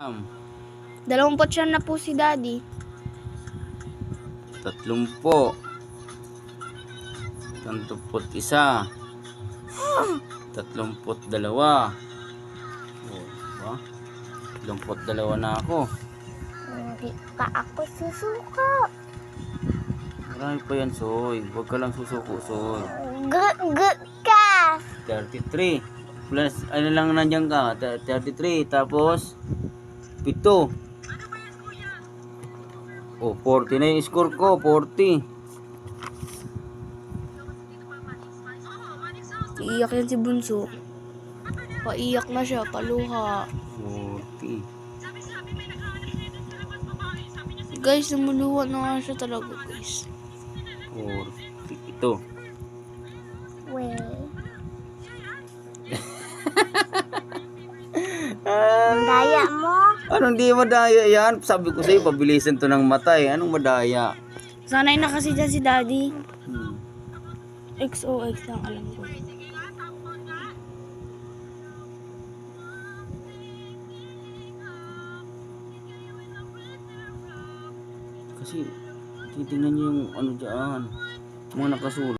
Um, 29 na po si Daddy. 30. 31. 32. Oh, diba? 32 na ako. Hindi pa ako susuko. Marami pa yan, Soy. Huwag ka lang susuko, Soy. Good ka. 33. Plus, ano lang nandiyan ka? 33. Tapos, 7. Oh, 40 na yung score ko. 40. Iiyak yan si Bunso. Paiyak na siya, paluha. 40. Guys, lumuluha na nga siya talaga, guys. 40. Ito. Ang daya mo. Anong di madaya yan? Sabi ko sa'yo, pabilisan to ng mata eh. Anong madaya? Sanay na kasi dyan si Daddy. Hmm. XOX lang alam ko. Kasi, titingnan niyo yung ano dyan. Mga nakasulat.